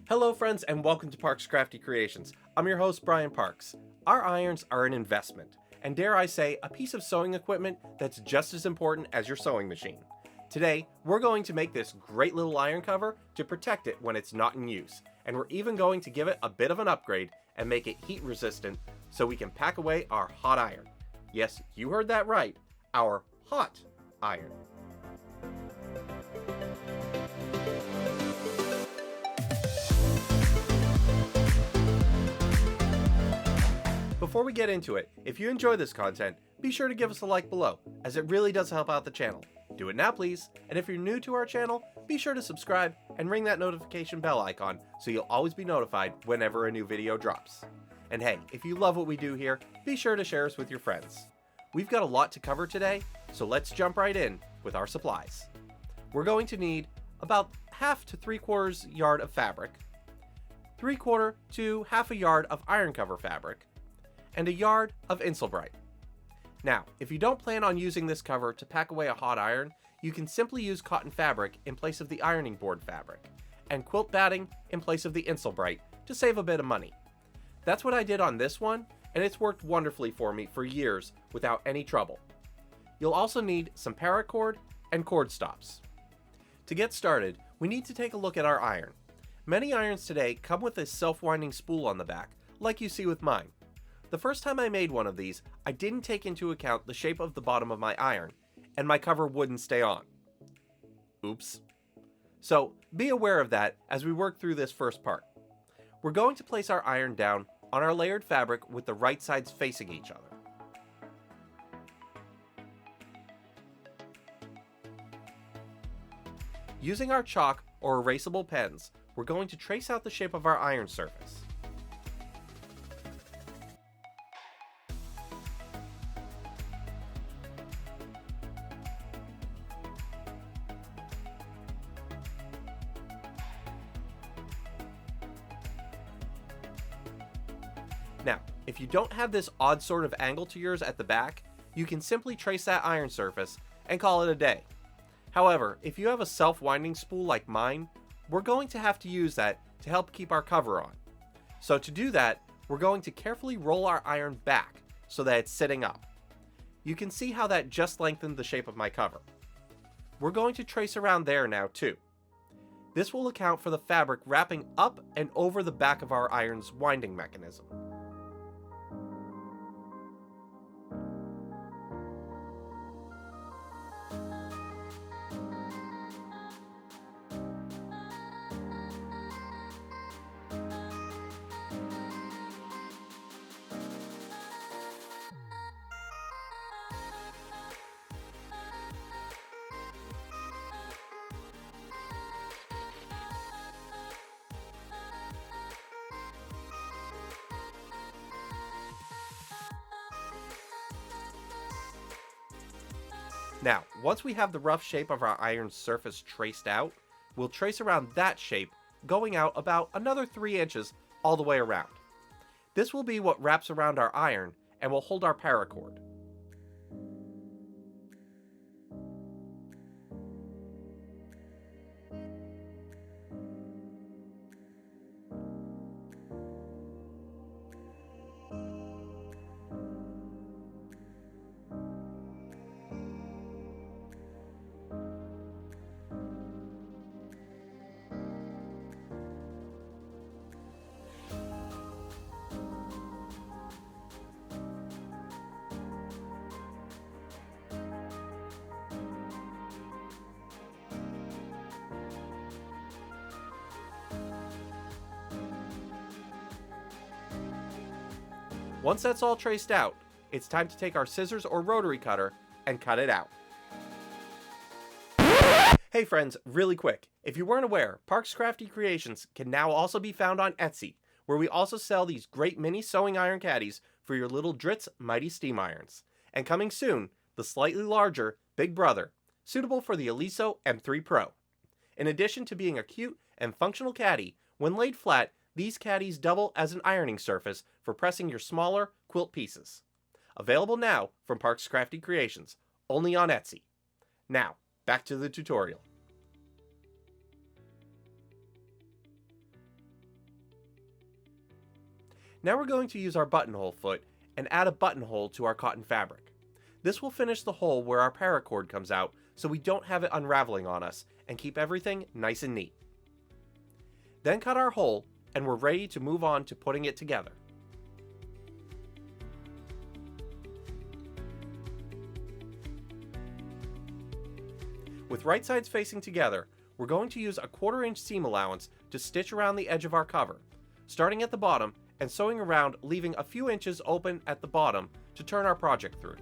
Hello friends and welcome to Parks Crafty Creations. I'm your host Brian Parks. Our irons are an investment, and dare I say, a piece of sewing equipment that's just as important as your sewing machine. Today, we're going to make this great little iron cover to protect it when it's not in use, and we're even going to give it a bit of an upgrade and make it heat resistant so we can pack away our hot iron. Yes, you heard that right, our hot iron. Before we get into it, if you enjoy this content, be sure to give us a like below, as it really does help out the channel. Do it now please, and if you're new to our channel, be sure to subscribe and ring that notification bell icon so you'll always be notified whenever a new video drops. And hey, if you love what we do here, be sure to share us with your friends. We've got a lot to cover today, so let's jump right in with our supplies. We're going to need about half to 3/4 yard of fabric, 3/4 to half a yard of iron cover fabric, and a yard of Insul-Brite. Now, if you don't plan on using this cover to pack away a hot iron, you can simply use cotton fabric in place of the ironing board fabric, and quilt batting in place of the Insul-Brite to save a bit of money. That's what I did on this one, and it's worked wonderfully for me for years without any trouble. You'll also need some paracord and cord stops. To get started, we need to take a look at our iron. Many irons today come with a self-winding spool on the back, like you see with mine. The first time I made one of these, I didn't take into account the shape of the bottom of my iron, and my cover wouldn't stay on. Oops. So be aware of that as we work through this first part. We're going to place our iron down on our layered fabric with the right sides facing each other. Using our chalk or erasable pens, we're going to trace out the shape of our iron surface. Now, if you don't have this odd sort of angle to yours at the back, you can simply trace that iron surface and call it a day. However, if you have a self-winding spool like mine, we're going to have to use that to help keep our cover on. So to do that, we're going to carefully roll our iron back so that it's sitting up. You can see how that just lengthened the shape of my cover. We're going to trace around there now too. This will account for the fabric wrapping up and over the back of our iron's winding mechanism. Now, once we have the rough shape of our iron's surface traced out, we'll trace around that shape, going out about another 3 inches all the way around. This will be what wraps around our iron and will hold our paracord. Once that's all traced out, it's time to take our scissors or rotary cutter and cut it out. Hey friends, really quick, if you weren't aware, Parks Crafty Creations can now also be found on Etsy, where we also sell these great mini sewing iron caddies for your little Dritz Mighty Steam Irons. And coming soon, the slightly larger Big Brother, suitable for the Aliso M3 Pro. In addition to being a cute and functional caddy, when laid flat, these caddies double as an ironing surface for pressing your smaller quilt pieces. Available now from Parks Crafty Creations, only on Etsy. Now, back to the tutorial. Now we're going to use our buttonhole foot and add a buttonhole to our cotton fabric. This will finish the hole where our paracord comes out so we don't have it unraveling on us and keep everything nice and neat. Then cut our hole and we're ready to move on to putting it together. With right sides facing together, we're going to use a 1/4 inch seam allowance to stitch around the edge of our cover, starting at the bottom and sewing around, leaving a few inches open at the bottom to turn our project through.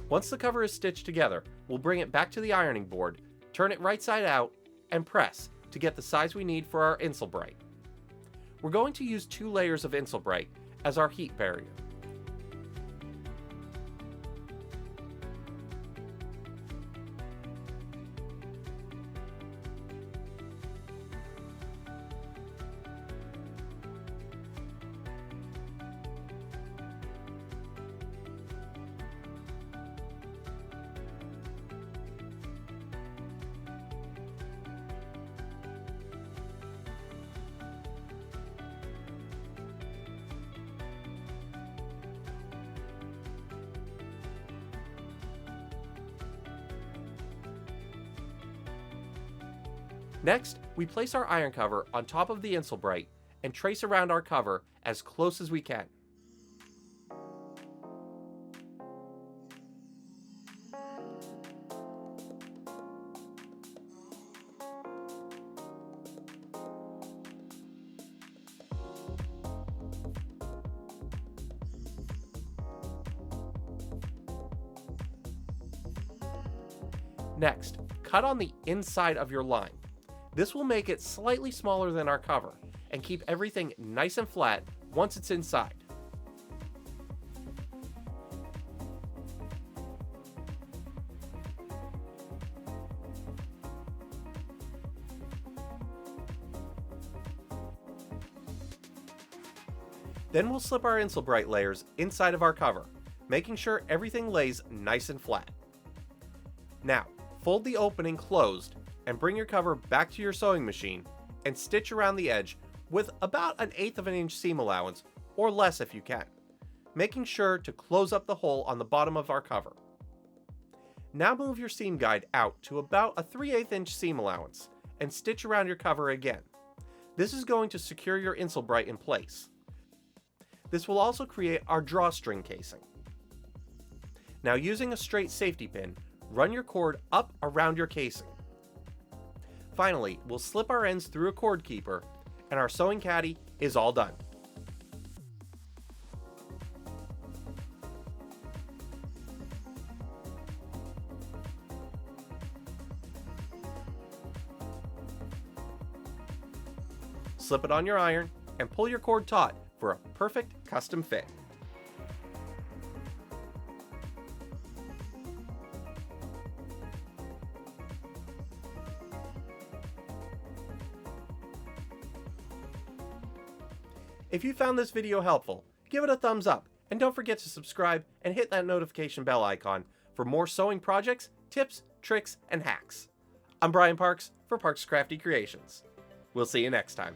Once the cover is stitched together, we'll bring it back to the ironing board, turn it right side out, and press to get the size we need for our Insul-Brite. We're going to use 2 layers of Insul-Brite as our heat barrier. Next, we place our iron cover on top of the Insul-Brite and trace around our cover as close as we can. Next, cut on the inside of your line. This will make it slightly smaller than our cover and keep everything nice and flat once it's inside. Then we'll slip our Insul-Brite layers inside of our cover, making sure everything lays nice and flat. Now, fold the opening closed and bring your cover back to your sewing machine and stitch around the edge with about 1/8 of an inch seam allowance, or less if you can, making sure to close up the hole on the bottom of our cover. Now move your seam guide out to about a 3/8 inch seam allowance and stitch around your cover again. This is going to secure your Insul-Brite in place. This will also create our drawstring casing. Now, using a straight safety pin, run your cord up around your casing. Finally, we'll slip our ends through a cord keeper, and our sewing caddy is all done. Slip it on your iron and pull your cord taut for a perfect custom fit. If you found this video helpful, give it a thumbs up, and don't forget to subscribe and hit that notification bell icon for more sewing projects, tips, tricks, and hacks. I'm Brian Parks for Parks Crafty Creations. We'll see you next time.